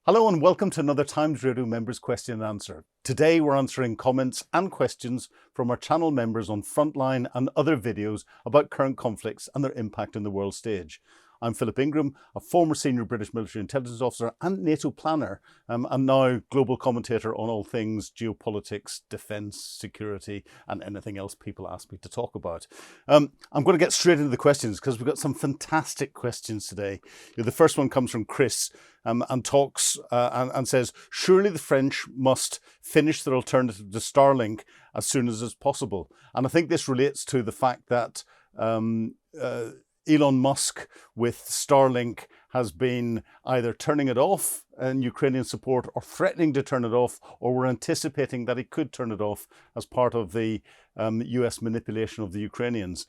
Hello and welcome to another Times Radio Members Question and Answer. Today we're answering comments and questions from our channel members on Frontline and other videos about current conflicts and their impact on the world stage. I'm Philip Ingram, a former senior British military intelligence officer and NATO planner, and now global commentator on all things geopolitics, defence, security, and anything else people ask me to talk about. I'm going to get straight into the questions because we've got some fantastic questions today. The first one comes from Chris and talks and says, surely the French must finish their alternative to Starlink as soon as is possible. And I think this relates to the fact that Elon Musk with Starlink has been either turning it off in Ukrainian support or threatening to turn it off, or we're anticipating that he could turn it off as part of the US manipulation of the Ukrainians.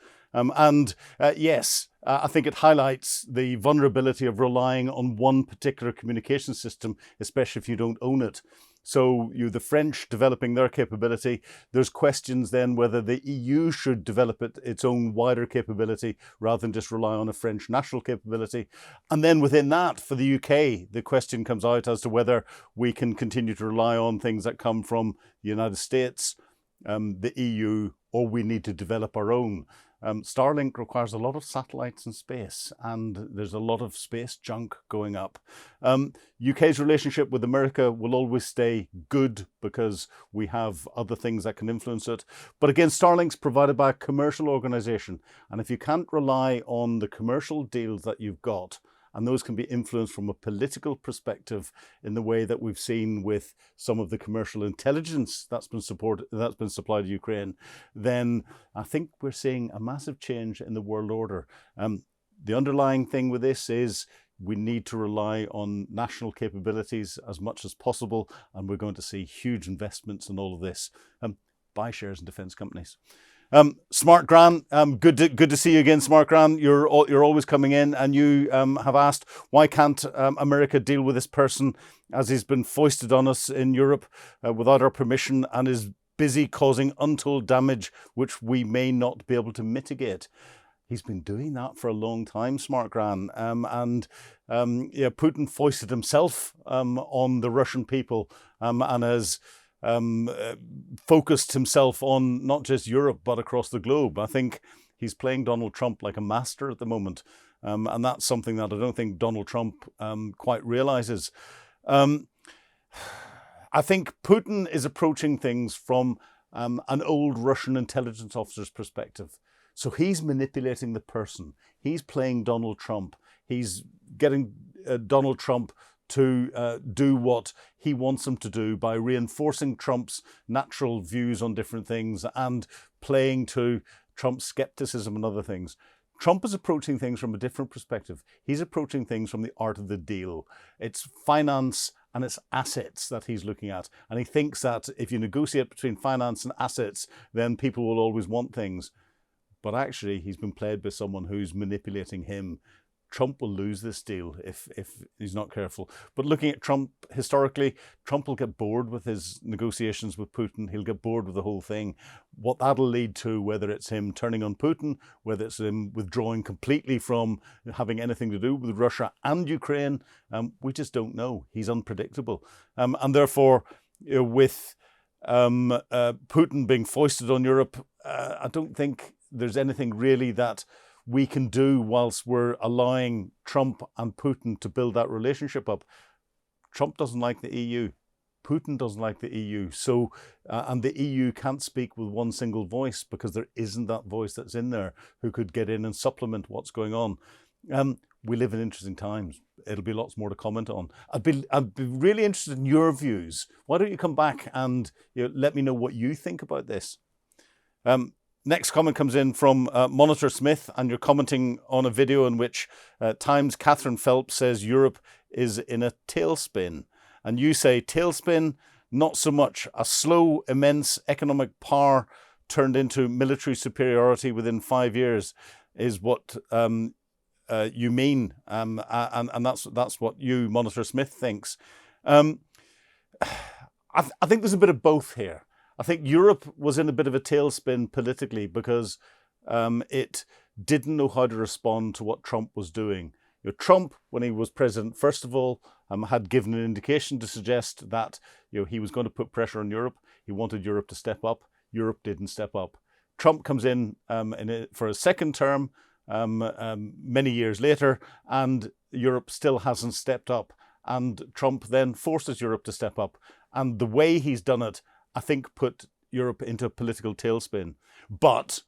Yes, I think it highlights the vulnerability of relying on one particular communication system, especially if you don't own it. So the French developing their capability, there's questions then whether the EU should develop its own wider capability rather than just rely on a French national capability. And then within that, for the UK, the question comes out as to whether we can continue to rely on things that come from the United States, the EU, or we need to develop our own. Starlink requires a lot of satellites in space, and there's a lot of space junk going up. UK's relationship with America will always stay good because we have other things that can influence it. But again, Starlink's provided by a commercial organisation, and if you can't rely on the commercial deals that you've got, and those can be influenced from a political perspective in the way that we've seen with some of the commercial intelligence that's been supplied to Ukraine, then I think we're seeing a massive change in the world order. The underlying thing with this is we need to rely on national capabilities as much as possible, and we're going to see huge investments in all of this. Buy shares in defence companies. Smart Gran, good to see you again, Smart Gran. You're always coming in, and you have asked, why can't America deal with this person as he's been foisted on us in Europe without our permission and is busy causing untold damage which we may not be able to mitigate? He's been doing that for a long time, Smart Gran, Putin foisted himself on the Russian people and has focused himself on not just Europe but across the globe. I think he's playing Donald Trump like a master at the moment, and that's something that I don't think Donald Trump quite realizes. I think Putin is approaching things from an old Russian intelligence officer's perspective. So he's manipulating the person. He's playing Donald Trump. He's getting Donald Trump to do what he wants him to do by reinforcing Trump's natural views on different things and playing to Trump's skepticism and other things. Trump is approaching things from a different perspective. He's approaching things from the art of the deal. It's finance and it's assets that he's looking at. And he thinks that if you negotiate between finance and assets, then people will always want things. But actually, he's been played by someone who's manipulating him. Trump will lose this deal if he's not careful. But looking at Trump historically, Trump will get bored with his negotiations with Putin. He'll get bored with the whole thing. What that'll lead to, whether it's him turning on Putin, whether it's him withdrawing completely from having anything to do with Russia and Ukraine, we just don't know. He's unpredictable. And therefore, with Putin being foisted on Europe, I don't think there's anything really that we can do whilst we're allowing Trump and Putin to build that relationship up. Trump doesn't like the EU. Putin doesn't like the EU. So, and the EU can't speak with one single voice because there isn't that voice that's in there who could get in and supplement what's going on. We live in interesting times. It'll be lots more to comment on. I'd be really interested in your views. Why don't you come back and let me know what you think about this? Next comment comes in from Monitor Smith, and you're commenting on a video in which Times' Catherine Phelps says Europe is in a tailspin. And you say tailspin, not so much. A slow, immense economic power turned into military superiority within 5 years is what you mean. And that's what you, Monitor Smith, thinks. I think there's a bit of both here. I think Europe was in a bit of a tailspin politically because it didn't know how to respond to what Trump was doing. Trump, when he was president, first of all, had given an indication to suggest that he was going to put pressure on Europe. He wanted Europe to step up. Europe didn't step up. Trump comes in, for a second term many years later, and Europe still hasn't stepped up. And Trump then forces Europe to step up. And the way he's done it, I think, put Europe into a political tailspin. But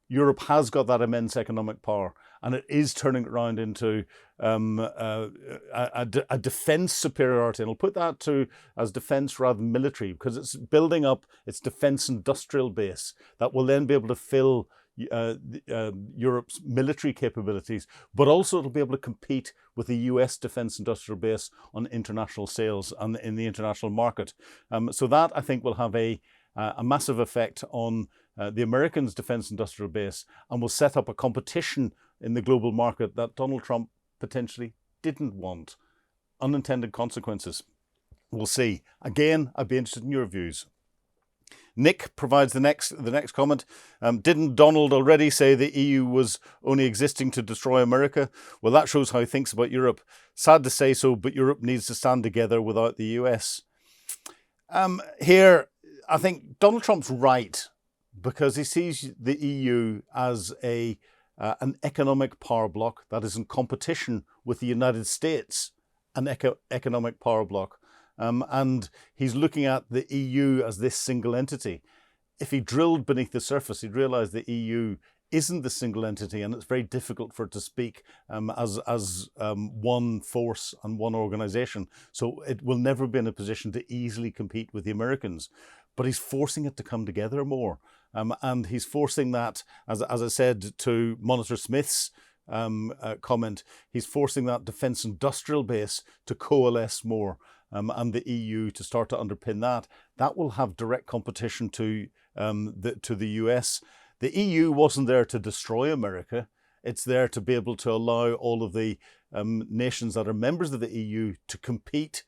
Europe has got that immense economic power, and it is turning it around into a defence superiority. And I'll put that as defence rather than military, because it's building up its defence industrial base that will then be able to fill Europe's military capabilities, but also it'll be able to compete with the US defence industrial base on international sales and in the international market. So that, I think, will have a massive effect on the Americans' defence industrial base, and will set up a competition in the global market that Donald Trump potentially didn't want. Unintended consequences. We'll see. Again, I'd be interested in your views. Nick provides the next comment. Didn't Donald already say the EU was only existing to destroy America? Well, that shows how he thinks about Europe. Sad to say so, but Europe needs to stand together without the US. Here, I think Donald Trump's right, because he sees the EU as an economic power bloc that is in competition with the United States, an economic power bloc. And he's looking at the EU as this single entity. If he drilled beneath the surface, he'd realise the EU isn't the single entity, and it's very difficult for it to speak as one force and one organisation. So it will never be in a position to easily compete with the Americans. But he's forcing it to come together more. And he's forcing that, as I said to Monitor Smith's comment, he's forcing that defence industrial base to coalesce more. And the EU to start to underpin that. That will have direct competition to the US. The EU wasn't there to destroy America. It's there to be able to allow all of the nations that are members of the EU to compete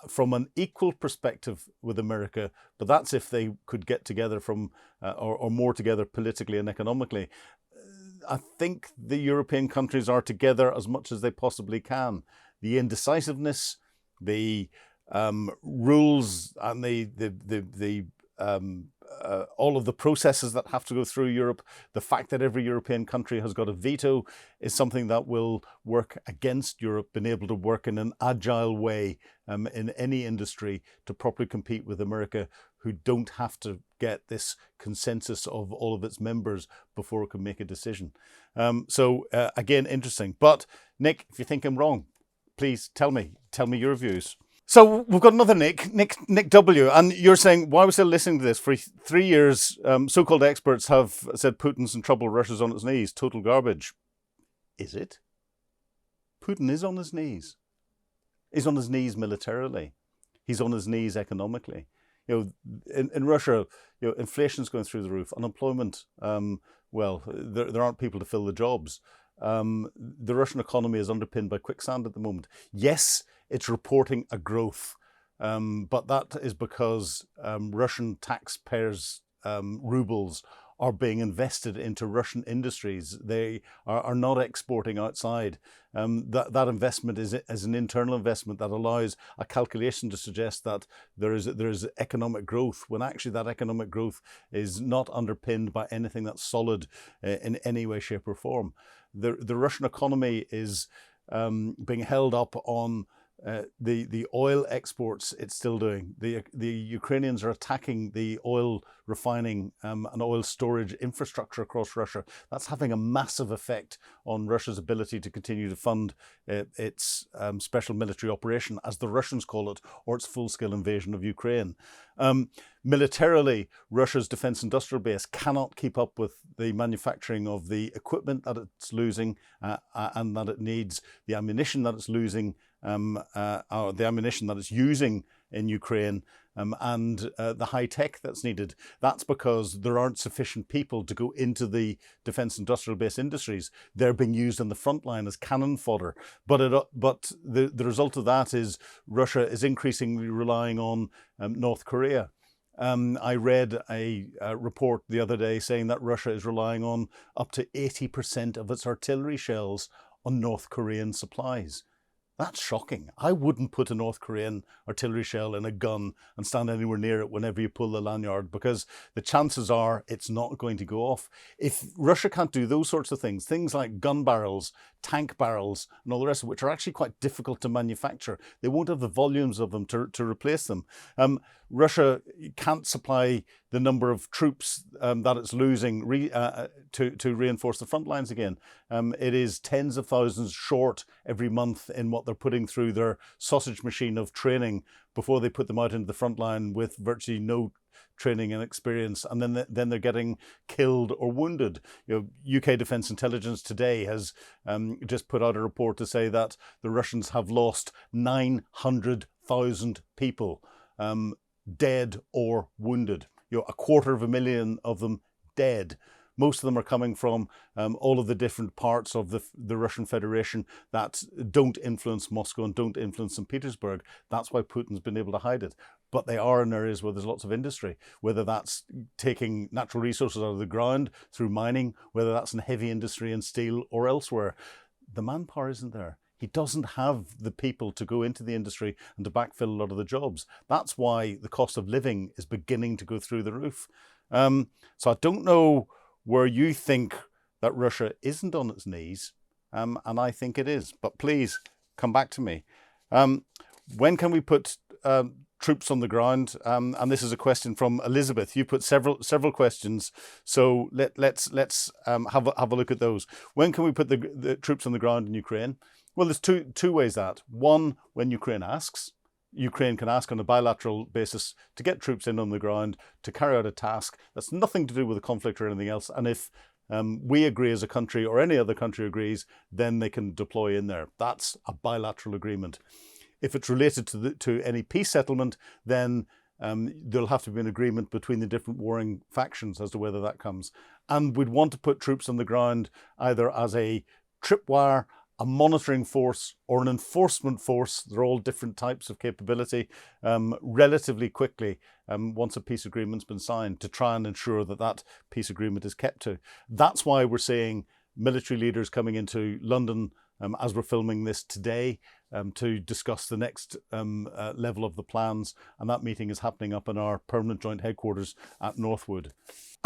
from an equal perspective with America. But that's if they could get together or more together politically and economically. I think the European countries are together as much as they possibly can. The indecisiveness, the rules, and the all of the processes that have to go through Europe, the fact that every European country has got a veto, is something that will work against Europe being able to work in an agile way in any industry to properly compete with America, who don't have to get this consensus of all of its members before it can make a decision. So again, interesting. But Nick, if you think I'm wrong, please tell me your views. So we've got another Nick W, and you're saying, why are we still listening to this? For 3 years, so-called experts have said Putin's in trouble, Russia's on its knees, total garbage. Is it? Putin is on his knees. He's on his knees militarily. He's on his knees economically. In Russia, inflation's going through the roof. Unemployment, there aren't people to fill the jobs. The Russian economy is underpinned by quicksand at the moment. Yes, it's reporting a growth, but that is because Russian taxpayers' rubles are being invested into Russian industries. They are not exporting outside. That investment is an internal investment that allows a calculation to suggest that there is economic growth, when actually that economic growth is not underpinned by anything that's solid in any way, shape or form. The Russian economy is being held up on the oil exports it's still doing. The Ukrainians are attacking the oil refining and oil storage infrastructure across Russia. That's having a massive effect on Russia's ability to continue to fund its special military operation, as the Russians call it, or its full-scale invasion of Ukraine. Militarily, Russia's defence industrial base cannot keep up with the manufacturing of the equipment that it's losing and that it needs, the ammunition that it's losing, or the ammunition that it's using in Ukraine, and the high tech that's needed. That's because there aren't sufficient people to go into the defence industrial base industries. They're being used on the front line as cannon fodder. But the result of that is Russia is increasingly relying on North Korea. I read a report the other day saying that Russia is relying on up to 80% of its artillery shells on North Korean supplies. That's shocking. I wouldn't put a North Korean artillery shell in a gun and stand anywhere near it whenever you pull the lanyard, because the chances are it's not going to go off. If Russia can't do those sorts of things, things like gun barrels, tank barrels, and all the rest of which are actually quite difficult to manufacture, they won't have the volumes of them to replace them. Russia can't supply the number of troops that it's losing to reinforce the front lines again. It is tens of thousands short every month in what they're putting through their sausage machine of training before they put them out into the front line with virtually no training and experience, and then they're getting killed or wounded. UK Defence Intelligence today has just put out a report to say that the Russians have lost 900,000 people, dead or wounded. 250,000 of them dead. Most of them are coming from all of the different parts of the Russian Federation that don't influence Moscow and don't influence St. Petersburg. That's why Putin's been able to hide it. But they are in areas where there's lots of industry, whether that's taking natural resources out of the ground through mining, whether that's in heavy industry and steel or elsewhere. The manpower isn't there. He doesn't have the people to go into the industry and to backfill a lot of the jobs. That's why the cost of living is beginning to go through the roof. So I don't know where you think that Russia isn't on its knees, and I think it is. But please come back to me. When can we put troops on the ground? And this is a question from Elizabeth. You put several questions, so let's have a look at those. When can we put the troops on the ground in Ukraine? Well, there's two ways that. One, when Ukraine asks. Ukraine can ask on a bilateral basis to get troops in on the ground to carry out a task that's nothing to do with the conflict or anything else. And if we agree as a country or any other country agrees, then they can deploy in there. That's a bilateral agreement. If it's related to any peace settlement, then there'll have to be an agreement between the different warring factions as to whether that comes. And we'd want to put troops on the ground either as a tripwire, a monitoring force, or an enforcement force. They're all different types of capability, relatively quickly once a peace agreement's been signed, to try and ensure that that peace agreement is kept to. That's why we're seeing military leaders coming into London as we're filming this today to discuss the next level of the plans, and that meeting is happening up in our permanent joint headquarters at Northwood.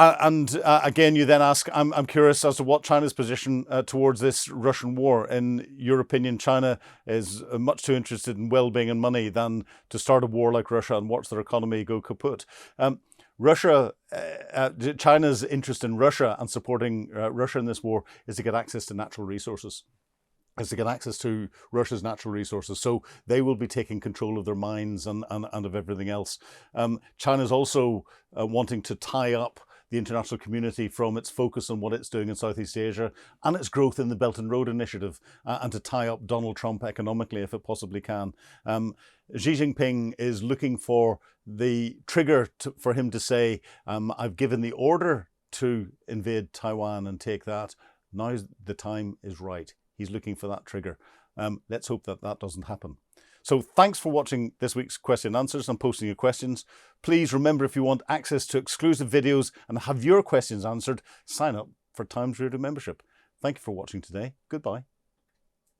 Again, you then ask, I'm curious as to what China's position towards this Russian war. In your opinion, China is much too interested in well-being and money than to start a war like Russia and watch their economy go kaput. China's interest in Russia and supporting Russia in this war is to get access to natural resources. Is to get access to Russia's natural resources. So they will be taking control of their mines and of everything else. China's also wanting to tie up the international community from its focus on what it's doing in Southeast Asia and its growth in the Belt and Road Initiative, and to tie up Donald Trump economically if it possibly can. Xi Jinping is looking for the trigger for him to say, I've given the order to invade Taiwan and take that. Now the time is right. He's looking for that trigger. Let's hope that that doesn't happen. So thanks for watching this week's question and answers and posting your questions. Please remember, if you want access to exclusive videos and have your questions answered, sign up for Times Radio membership. Thank you for watching today. Goodbye.